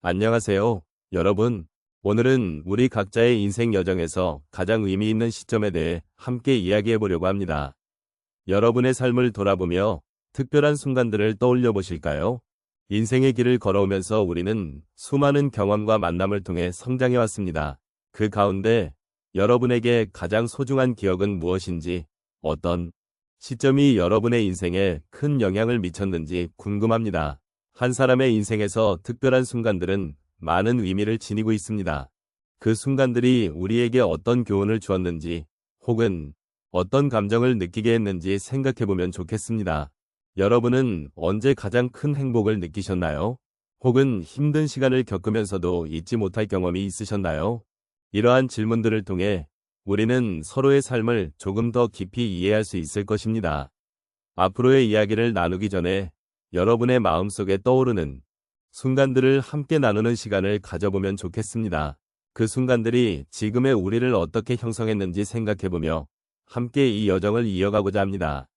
안녕하세요, 여러분. 오늘은 우리 각자의 인생 여정에서 가장 의미 있는 시점에 대해 함께 이야기해 보려고 합니다. 여러분의 삶을 돌아보며 특별한 순간들을 떠올려 보실까요? 인생의 길을 걸어오면서 우리는 수많은 경험과 만남을 통해 성장해 왔습니다. 그 가운데 여러분에게 가장 소중한 기억은 무엇인지, 어떤 시점이 여러분의 인생에 큰 영향을 미쳤는지 궁금합니다. 한 사람의 인생에서 특별한 순간들은 많은 의미를 지니고 있습니다. 그 순간들이 우리에게 어떤 교훈을 주었는지, 혹은 어떤 감정을 느끼게 했는지 생각해보면 좋겠습니다. 여러분은 언제 가장 큰 행복을 느끼셨나요? 혹은 힘든 시간을 겪으면서도 잊지 못할 경험이 있으셨나요? 이러한 질문들을 통해 우리는 서로의 삶을 조금 더 깊이 이해할 수 있을 것입니다. 앞으로의 이야기를 나누기 전에 여러분의 마음속에 떠오르는 순간들을 함께 나누는 시간을 가져보면 좋겠습니다. 그 순간들이 지금의 우리를 어떻게 형성했는지 생각해보며 함께 이 여정을 이어가고자 합니다.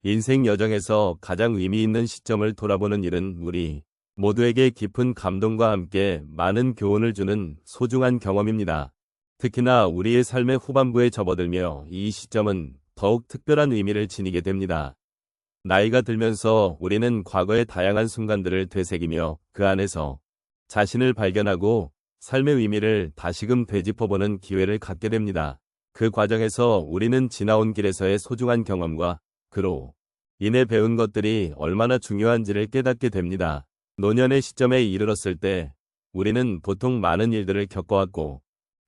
인생 여정에서 가장 의미 있는 시점을 돌아보는 일은 우리 모두에게 깊은 감동과 함께 많은 교훈을 주는 소중한 경험입니다. 특히나 우리의 삶의 후반부에 접어들며 이 시점은 더욱 특별한 의미를 지니게 됩니다. 나이가 들면서 우리는 과거의 다양한 순간들을 되새기며 그 안에서 자신을 발견하고 삶의 의미를 다시금 되짚어보는 기회를 갖게 됩니다. 그 과정에서 우리는 지나온 길에서의 소중한 경험과 그로 인해 배운 것들이 얼마나 중요한지를 깨닫게 됩니다. 노년의 시점에 이르렀을 때 우리는 보통 많은 일들을 겪어왔고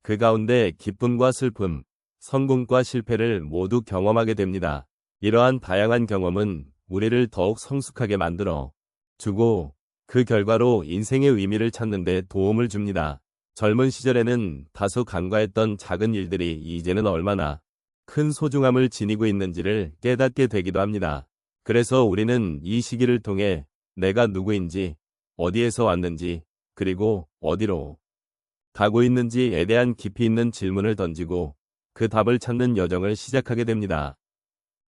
그 가운데 기쁨과 슬픔, 성공과 실패를 모두 경험하게 됩니다. 이러한 다양한 경험은 우리를 더욱 성숙하게 만들어 주고 그 결과로 인생의 의미를 찾는 데 도움을 줍니다. 젊은 시절에는 다소 간과했던 작은 일들이 이제는 얼마나 큰 소중함을 지니고 있는지를 깨닫게 되기도 합니다. 그래서 우리는 이 시기를 통해 내가 누구인지, 어디에서 왔는지, 그리고 어디로 가고 있는지에 대한 깊이 있는 질문을 던지고 그 답을 찾는 여정을 시작하게 됩니다.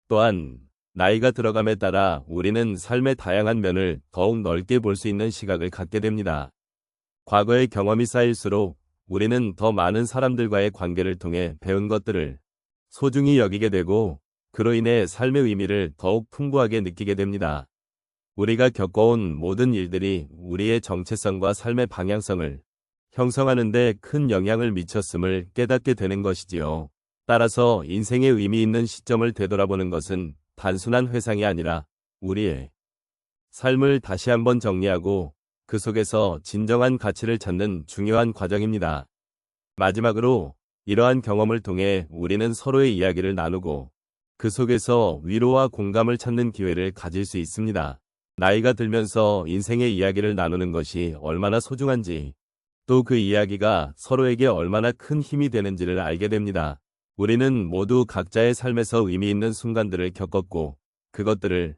또한 나이가 들어감에 따라 우리는 삶의 다양한 면을 더욱 넓게 볼 수 있는 시각을 갖게 됩니다. 과거의 경험이 쌓일수록 우리는 더 많은 사람들과의 관계를 통해 배운 것들을 소중히 여기게 되고 그로 인해 삶의 의미를 더욱 풍부하게 느끼게 됩니다. 우리가 겪어온 모든 일들이 우리의 정체성과 삶의 방향성을 형성하는 데 큰 영향을 미쳤음을 깨닫게 되는 것이지요. 따라서 인생의 의미 있는 시점을 되돌아보는 것은 단순한 회상이 아니라 우리의 삶을 다시 한번 정리하고 그 속에서 진정한 가치를 찾는 중요한 과정입니다. 마지막으로 이러한 경험을 통해 우리는 서로의 이야기를 나누고 그 속에서 위로와 공감을 찾는 기회를 가질 수 있습니다. 나이가 들면서 인생의 이야기를 나누는 것이 얼마나 소중한지 또 그 이야기가 서로에게 얼마나 큰 힘이 되는지를 알게 됩니다. 우리는 모두 각자의 삶에서 의미 있는 순간들을 겪었고 그것들을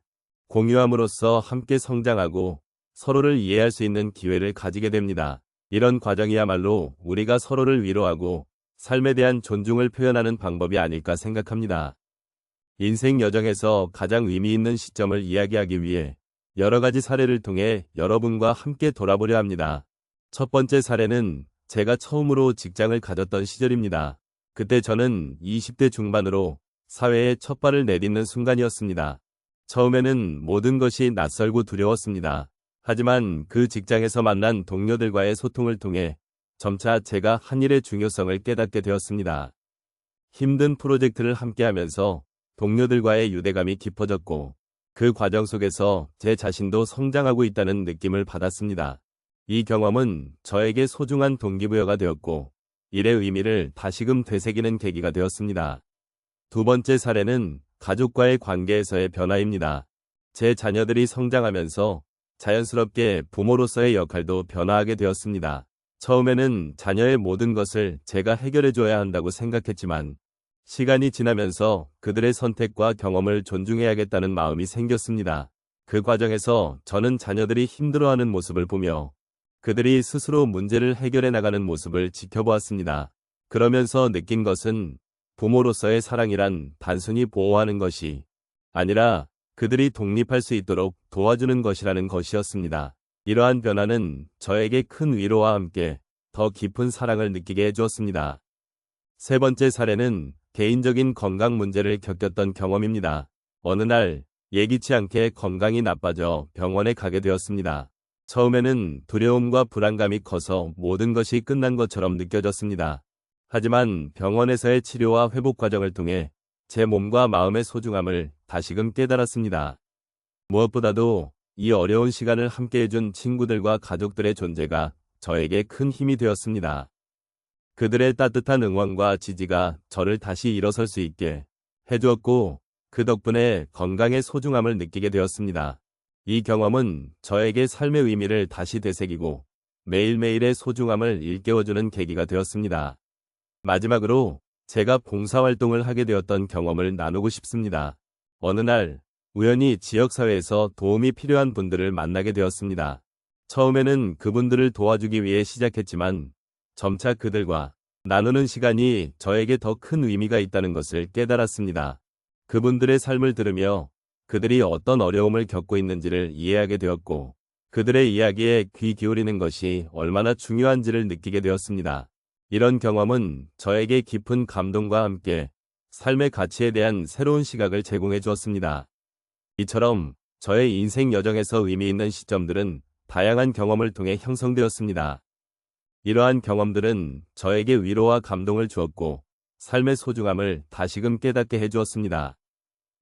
공유함으로써 함께 성장하고 서로를 이해할 수 있는 기회를 가지게 됩니다. 이런 과정이야말로 우리가 서로를 위로하고 삶에 대한 존중을 표현하는 방법이 아닐까 생각합니다. 인생 여정에서 가장 의미 있는 시점을 이야기하기 위해 여러 가지 사례를 통해 여러분과 함께 돌아보려 합니다. 첫 번째 사례는 제가 처음으로 직장을 가졌던 시절입니다. 그때 저는 20대 중반으로 사회에 첫 발을 내딛는 순간이었습니다. 처음에는 모든 것이 낯설고 두려웠습니다. 하지만 그 직장에서 만난 동료들과의 소통을 통해 점차 제가 한 일의 중요성을 깨닫게 되었습니다. 힘든 프로젝트를 함께하면서 동료들과의 유대감이 깊어졌고 그 과정 속에서 제 자신도 성장하고 있다는 느낌을 받았습니다. 이 경험은 저에게 소중한 동기부여가 되었고 일의 의미를 다시금 되새기는 계기가 되었습니다. 두 번째 사례는 가족과의 관계에서의 변화입니다. 제 자녀들이 성장하면서 자연스럽게 부모로서의 역할도 변화하게 되었습니다. 처음에는 자녀의 모든 것을 제가 해결해줘야 한다고 생각했지만 시간이 지나면서 그들의 선택과 경험을 존중해야겠다는 마음이 생겼습니다. 그 과정에서 저는 자녀들이 힘들어하는 모습을 보며 그들이 스스로 문제를 해결해 나가는 모습을 지켜보았습니다. 그러면서 느낀 것은 부모로서의 사랑이란 단순히 보호하는 것이 아니라 그들이 독립할 수 있도록 도와주는 것이라는 것이었습니다. 이러한 변화는 저에게 큰 위로와 함께 더 깊은 사랑을 느끼게 해주었습니다. 세 번째 사례는 개인적인 건강 문제를 겪었던 경험입니다. 어느 날 예기치 않게 건강이 나빠져 병원에 가게 되었습니다. 처음에는 두려움과 불안감이 커서 모든 것이 끝난 것처럼 느껴졌습니다. 하지만 병원에서의 치료와 회복 과정을 통해 제 몸과 마음의 소중함을 다시금 깨달았습니다. 무엇보다도 이 어려운 시간을 함께 해준 친구들과 가족들의 존재가 저에게 큰 힘이 되었습니다. 그들의 따뜻한 응원과 지지가 저를 다시 일어설 수 있게 해주었고, 그 덕분에 건강의 소중함을 느끼게 되었습니다. 이 경험은 저에게 삶의 의미를 다시 되새기고 매일매일의 소중함을 일깨워주는 계기가 되었습니다. 마지막으로 제가 봉사활동을 하게 되었던 경험을 나누고 싶습니다. 어느 날 우연히 지역사회에서 도움이 필요한 분들을 만나게 되었습니다. 처음에는 그분들을 도와주기 위해 시작했지만 점차 그들과 나누는 시간이 저에게 더 큰 의미가 있다는 것을 깨달았습니다. 그분들의 삶을 들으며 그들이 어떤 어려움을 겪고 있는지를 이해하게 되었고, 그들의 이야기에 귀 기울이는 것이 얼마나 중요한지를 느끼게 되었습니다. 이런 경험은 저에게 깊은 감동과 함께 삶의 가치에 대한 새로운 시각을 제공해 주었습니다. 이처럼 저의 인생 여정에서 의미 있는 시점들은 다양한 경험을 통해 형성되었습니다. 이러한 경험들은 저에게 위로와 감동을 주었고, 삶의 소중함을 다시금 깨닫게 해주었습니다.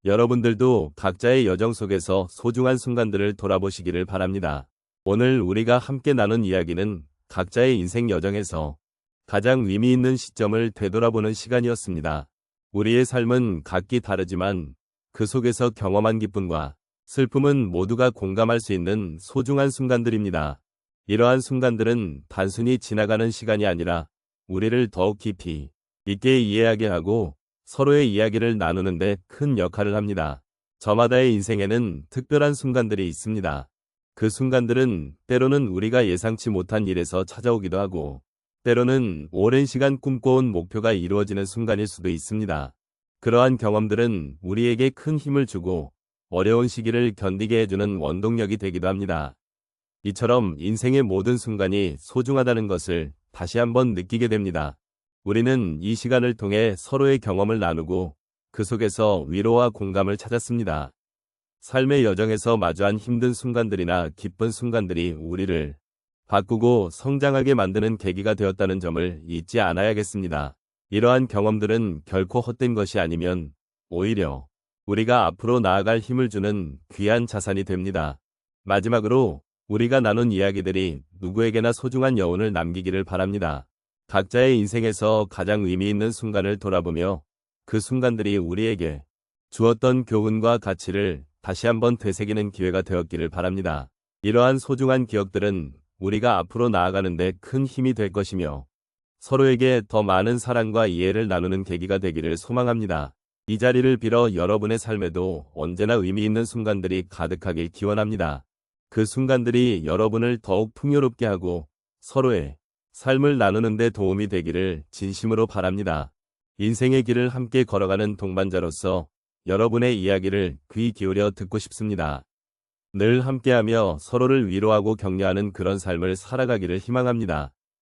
여러분들도 각자의 여정 속에서 소중한 순간들을 돌아보시기를 바랍니다. 오늘 우리가 함께 나눈 이야기는 각자의 인생 여정에서 가장 의미 있는 시점을 되돌아보는 시간이었습니다. 우리의 삶은 각기 다르지만 그 속에서 경험한 기쁨과 슬픔은 모두가 공감할 수 있는 소중한 순간들입니다. 이러한 순간들은 단순히 지나가는 시간이 아니라 우리를 더욱 깊이 있게 이해하게 하고 서로의 이야기를 나누는 데 큰 역할을 합니다. 저마다의 인생에는 특별한 순간들이 있습니다. 그 순간들은 때로는 우리가 예상치 못한 일에서 찾아오기도 하고, 때로는 오랜 시간 꿈꿔온 목표가 이루어지는 순간일 수도 있습니다. 그러한 경험들은 우리에게 큰 힘을 주고 어려운 시기를 견디게 해주는 원동력이 되기도 합니다. 이처럼 인생의 모든 순간이 소중하다는 것을 다시 한번 느끼게 됩니다. 우리는 이 시간을 통해 서로의 경험을 나누고 그 속에서 위로와 공감을 찾았습니다. 삶의 여정에서 마주한 힘든 순간들이나 기쁜 순간들이 우리를 바꾸고 성장하게 만드는 계기가 되었다는 점을 잊지 않아야겠습니다. 이러한 경험들은 결코 헛된 것이 아니면 오히려 우리가 앞으로 나아갈 힘을 주는 귀한 자산이 됩니다. 마지막으로 우리가 나눈 이야기들이 누구에게나 소중한 여운을 남기기를 바랍니다. 각자의 인생에서 가장 의미 있는 순간을 돌아보며 그 순간들이 우리에게 주었던 교훈과 가치를 다시 한번 되새기는 기회가 되었기를 바랍니다. 이러한 소중한 기억들은 우리가 앞으로 나아가는 데 큰 힘이 될 것이며 서로에게 더 많은 사랑과 이해를 나누는 계기가 되기를 소망합니다. 이 자리를 빌어 여러분의 삶에도 언제나 의미 있는 순간들이 가득하길 기원합니다. 그 순간들이 여러분을 더욱 풍요롭게 하고 서로의 삶을 나누는 데 도움이 되기를 진심으로 바랍니다. 인생의 길을 함께 걸어가는 동반자로서 여러분의 이야기를 귀 기울여 듣고 싶습니다. 늘 함께하며 서로를 위로하고 격려하는 그런 삶을 살아가기를 희망합니다.